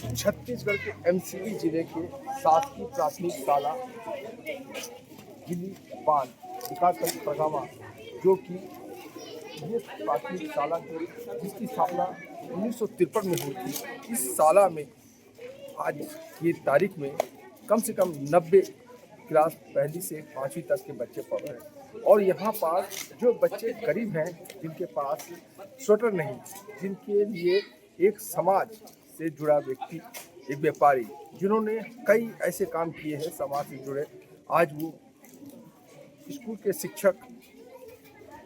छत्तीसगढ़ के एमसीबी जिले के शासकीय प्राथमिक शाला गिली पान विकासखंड परगामा, जो कि ये प्राथमिक शाला जिसकी स्थापना 1953 में हुई थी, इस शाला में आज की तारीख में कम से कम 90 क्लास पहली से 5वीं तक के बच्चे पढ़ रहे हैं। और यहाँ पास जो बच्चे गरीब हैं, जिनके पास स्वेटर नहीं, जिनके लिए एक समाज से जुड़ा व्यक्ति, एक व्यापारी, जिन्होंने कई ऐसे काम किए हैं समाज से जुड़े, आज वो स्कूल के शिक्षक,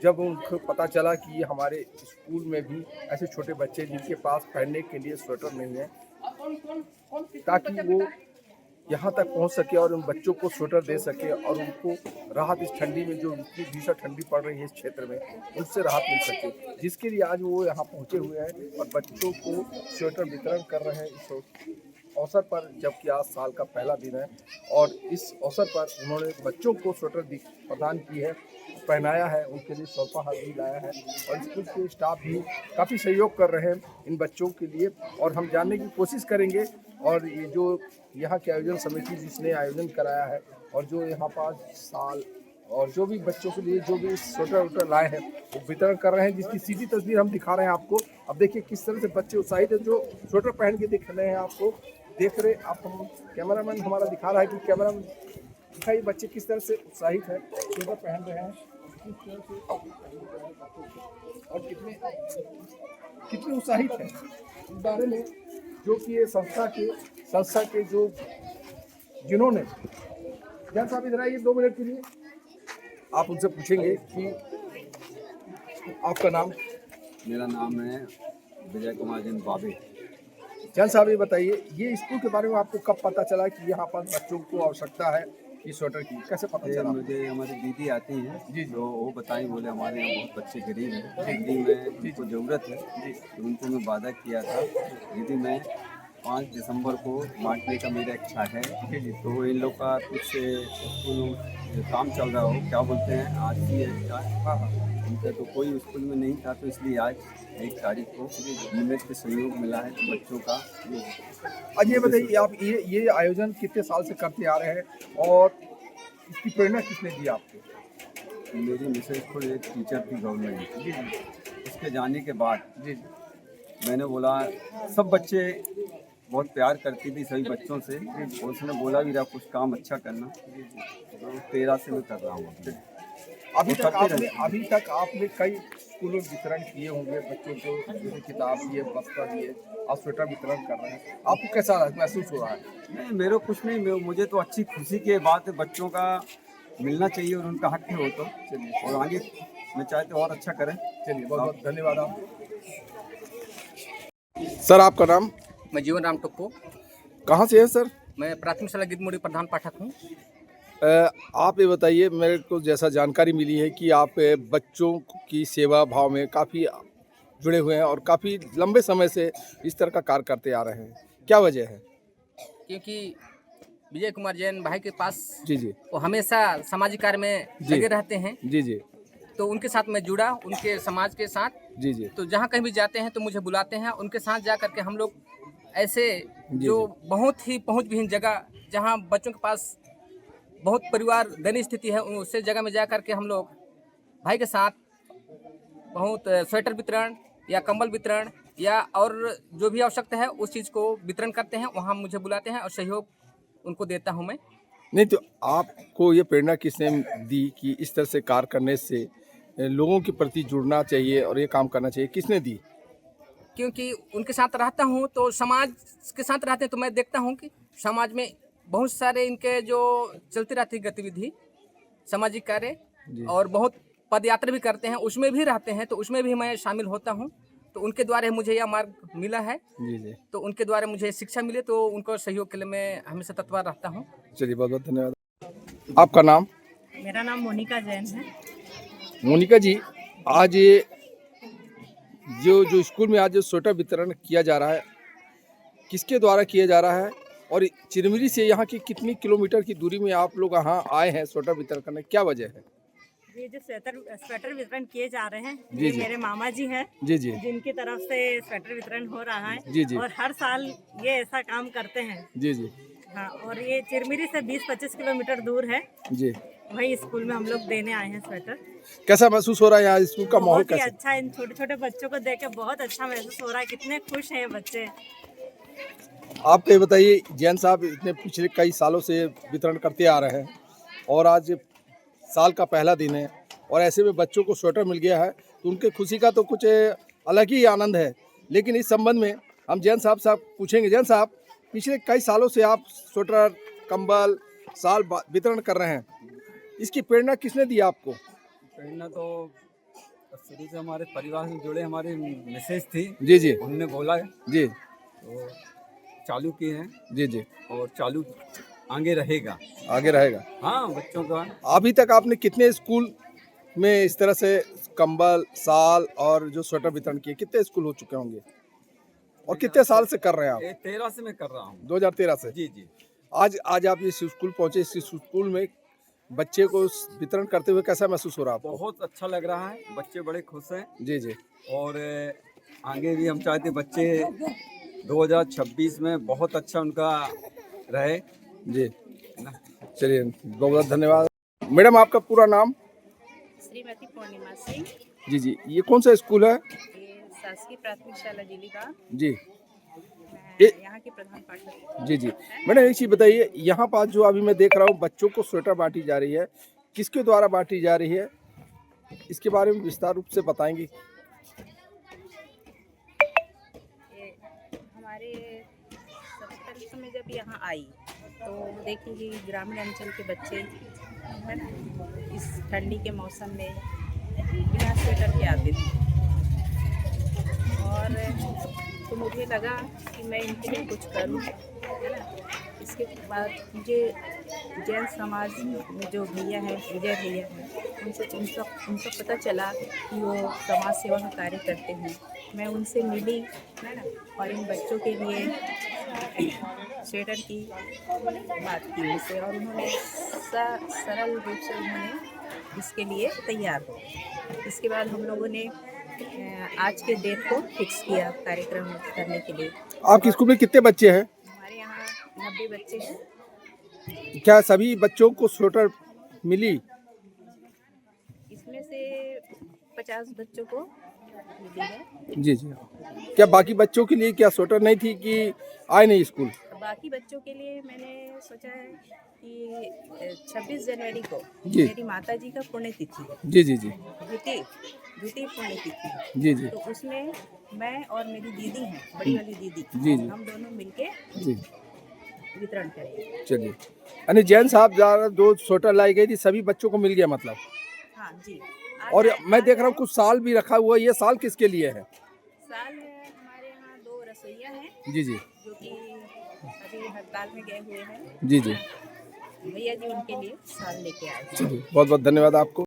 जब उनको पता चला कि हमारे स्कूल में भी ऐसे छोटे बच्चे जिनके पास पहनने के लिए स्वेटर नहीं है, ताकि वो यहाँ तक पहुँच सके और उन बच्चों को स्वेटर दे सके और उनको राहत इस ठंडी में, जो इतनी भीषण ठंडी पड़ रही है इस क्षेत्र में, उनसे राहत मिल सके, जिसके लिए आज वो यहाँ पहुँचे हुए हैं और बच्चों को स्वेटर वितरण कर रहे हैं इस अवसर पर, जबकि आज साल का पहला दिन है। और इस अवसर पर उन्होंने बच्चों को स्वेटर प्रदान की है, पहनाया है, उनके लिए सोफा भी लाया है और स्कूल के स्टाफ भी काफ़ी सहयोग कर रहे हैं इन बच्चों के लिए। और हम जानने की कोशिश करेंगे, और ये जो यहाँ के आयोजन समिति जिसने आयोजन कराया है और जो यहाँ पास साल और जो भी बच्चों के लिए जो भी स्वेटर वोटर लाए हैं वो वितरण कर रहे हैं, जिसकी सीधी तस्वीर हम दिखा रहे हैं आपको। अब देखिए किस तरह से बच्चे उत्साहित हैं, जो स्वेटर पहन के दिख रहे हैं, आपको देख रहे आप, हम कैमरामैन हमारा दिखा रहा है कि कैमरा दिखाई बच्चे किस तरह से उत्साहित है, स्वेटर पहन रहे हैं, किस तरह से और कितने उत्साहित हैं इस बारे में, जो कि ये संस्था के जो जिन्होंने जैन साहब इधर आइए 2 मिनट के लिए, आप उनसे पूछेंगे कि आपका नाम। मेरा नाम है विजय कुमार जैन बाबे। जैन साहब ये बताइए, ये स्कूल के बारे में आपको कब पता चला कि यहाँ पर बच्चों को आवश्यकता है इस स्वेटर की, कैसे पता चला? मुझे हमारी दीदी आती हैं जी, जो वो बताई, बोले हमारे यहाँ बहुत बच्चे गरीब हैं, हिंदी में उनको ज़रूरत है, तो उनको मैं वादा किया था दीदी मैं 5 दिसंबर को बांटने का मेरा इच्छा है। तो इन लोग का कुछ स्कूल काम चल रहा हो, क्या बोलते हैं, आज की हाँ उनका तो कोई स्कूल में नहीं था, तो इसलिए आज 1 तारीख को यूनिट के सहयोग मिला है बच्चों का। आज ये बताइए, आप ये आयोजन कितने साल से करते आ रहे हैं और इसकी प्रेरणा किसने दी आपको? मेरी मिसेज खुद एक टीचर थी गवर्नमेंट जी, उसके जाने के बाद जी मैंने बोला, सब बच्चे बहुत प्यार करती थी सभी बच्चों से, और उसने बोला भी रहा कुछ काम अच्छा करना, तो 13 से मैं कर रहा हूँ। अभी तक आपने कई स्कूलों में वितरण किए होंगे बच्चों को, जैसे किताब दिए, बस्ता दिए, आप स्वेटर वितरण कर रहे हैं, आपको कैसा महसूस हो रहा है? नहीं, मेरे को कुछ नहीं, मुझे तो अच्छी खुशी की बात है, बच्चों का मिलना चाहिए और उनका हक हो, तो चलिए, और आगे मैं चाहते और अच्छा करें। चलिए, बहुत बहुत धन्यवाद आप। सर आपका नाम? मैं जीवन राम टुप्पो। कहाँ से है सर? मैं प्राथमिक शाला गिद्धमोड़ी प्रधान पाठक हूँ। आप ये बताइए, मेरे को जैसा जानकारी मिली है कि आप बच्चों की सेवा भाव में काफ़ी जुड़े हुए हैं और काफ़ी लंबे समय से इस तरह का कार्य करते आ रहे हैं, क्या वजह है? क्योंकि विजय कुमार जैन भाई के पास जी वो हमेशा सामाजिक कार्य में लगे रहते हैं जी, तो उनके साथ मैं जुड़ा, उनके समाज के साथ जी। तो जहाँ कहीं भी जाते हैं तो मुझे बुलाते हैं, उनके साथ जा करके हम लोग ऐसे जो बहुत ही पहुँचविहीन जगह, जहाँ बच्चों के पास बहुत परिवार दयनीय स्थिति है, उससे जगह में जा करके हम लोग भाई के साथ बहुत स्वेटर वितरण या कंबल वितरण या और जो भी आवश्यकता है उस चीज़ को वितरण करते हैं। वहाँ मुझे बुलाते हैं और सहयोग उनको देता हूँ मैं। नहीं तो आपको ये प्रेरणा किसने दी कि इस तरह से कार्य करने से लोगों के प्रति जुड़ना चाहिए और ये काम करना चाहिए, किसने दी? क्योंकि उनके साथ रहता हूँ तो समाज के साथ रहते हैं, तो मैं देखता हूँ कि समाज में बहुत सारे इनके जो चलती रहती गतिविधि सामाजिक कार्य, और बहुत पद यात्रा भी करते हैं, उसमें भी रहते हैं, तो उसमें भी मैं शामिल होता हूँ। तो उनके द्वारा मुझे यह मार्ग मिला है जी। तो उनके द्वारा मुझे शिक्षा मिले, तो उनको सहयोग के लिए मैं हमेशा तत्पर रहता हूँ। चलिए, बहुत बहुत धन्यवाद। आपका नाम? मेरा नाम मोनिका जैन है। मोनिका जी, आज ये जो स्कूल में आज जो स्वेटर वितरण किया जा रहा है, किसके द्वारा किया जा रहा है और चिरमिरी से यहाँ की कितनी किलोमीटर की दूरी में आप लोग यहाँ आए हैं स्वेटर वितरण करने, क्या वजह है? ये जो स्वेटर वितरण किए जा रहे हैं, जी, ये जी। मेरे मामा जी हैं, जी जी जिनकी तरफ से स्वेटर वितरण हो रहा है। जी, जी। और हर साल ये ऐसा काम करते हैं। जी जी हाँ, और ये चिरमिरी से 20-25 किलोमीटर दूर है। जी। वही स्कूल में हम लोग देने आए हैं स्वेटर। कैसा महसूस हो रहा है यहाँ स्कूल का माहौल बहुत ही कैसा? अच्छा, इन छोटे छोटे बच्चों को देख के बहुत अच्छा महसूस हो रहा है। कितने खुश हैं ये बच्चे। आप ये बताइए, जैन साहब इतने पिछले कई सालों से वितरण करते आ रहे हैं और आज साल का पहला दिन है और ऐसे में बच्चों को स्वेटर मिल गया है तो उनके खुशी का तो कुछ अलग ही आनंद है। लेकिन इस संबंध में हम जैन साहब पूछेंगे। जैन साहब, पिछले कई सालों से आप स्वेटर, कंबल, वितरण कर रहे हैं, इसकी प्रेरणा किसने दी आपको? प्रेरणा तो शुरू से हमारे परिवार से जुड़े हमारी मिसेज थी, जी जी उनने बोला जी तो चालू किए हैं जी जी। और चालू आगे रहेगा। आगे रहेगा। हाँ, बच्चों का अभी तक आपने कितने स्कूल में इस तरह से कंबल, साल और जो स्वेटर वितरण किए, कितने स्कूल हो चुके होंगे और कितने साल से कर रहे हैं आप? 13 से मैं कर रहा हूँ। 2013 से। जी जी। आज आप इस स्कूल पहुंचे, इस स्कूल में बच्चे को वितरण करते हुए कैसा महसूस हो रहा है आपको? बहुत अच्छा लग रहा है, बच्चे बड़े खुश हैं। जी जी। और आगे भी हम चाहते बच्चे 2026 में बहुत अच्छा उनका रहे। जी, चलिए बहुत बहुत धन्यवाद। मैडम, आपका पूरा नाम? श्रीमती पूर्णिमा सिंह। जी जी। ये कौन सा स्कूल है? ये शासकीय प्राथमिक शाला जिलीबाग। जी मैं यहाँ की प्रधान पाठक। जी जी। मैडम, एक चीज़ बताइए, यहाँ पास जो अभी मैं देख रहा हूँ बच्चों को स्वेटर बांटी जा रही है, किसके द्वारा बांटी जा रही है, इसके बारे में विस्तार रूप से बताएंगी? हमारे सबसे पहले तो मैं जब यहाँ आई तो देखी कि ग्रामीण अंचल के बच्चे है ना, इस ठंडी के मौसम में बिना स्वेटर के आते थे और तो मुझे लगा कि मैं इनके लिए कुछ करूँ, है ना। इसके बाद मुझे जैन समाज में जो भैया हैं, विजय भैया हैं, उनसे उनका पता चला कि वो समाज सेवा का कार्य करते हैं। मैं उनसे मिली, है ना, और इन बच्चों के लिए स्वेटर की बात की उनसे और उन्होंने सरल रूप से उन्होंने इसके लिए तैयार हो। इसके बाद हम लोगों ने आज के डेट को फिक्स किया कार्यक्रम करने के लिए। आपके स्कूल में कितने बच्चे हैं? हमारे यहाँ 90 बच्चे हैं। क्या सभी बच्चों को स्वेटर मिली? इसमें से 50 बच्चों को मिली है। जी जी। क्या बाकी बच्चों के लिए क्या स्वेटर नहीं थी कि आए नहीं स्कूल? बाकी बच्चों के लिए मैंने सोचा है कि 26 जनवरी को जी। मेरी माता जी का पुण्यतिथि है। जी जी जी द्वितीय पुण्यतिथि है। जी जी तो उसमें मैं और मेरी दीदी हैं, बड़ी वाली दीदी, जी जी। हम दोनों मिलके जी। वितरण करेंगे। चलिए, यानी जैन साहब द्वारा जो स्वेटर लाई गई थी सभी बच्चों को मिल गया मतलब? हाँ जी। और मैं देख रहा हूँ कुछ साल भी रखा हुआ है, ये साल किसके लिए है? साल है हमारे यहाँ 2 रसोइया हैं जी जी जो कि अभी हड़ताल में गए हुए हैं। जी जी। भैया जी उनके लिए साल लेके आए हैं। चलिए, बहुत बहुत धन्यवाद आपको।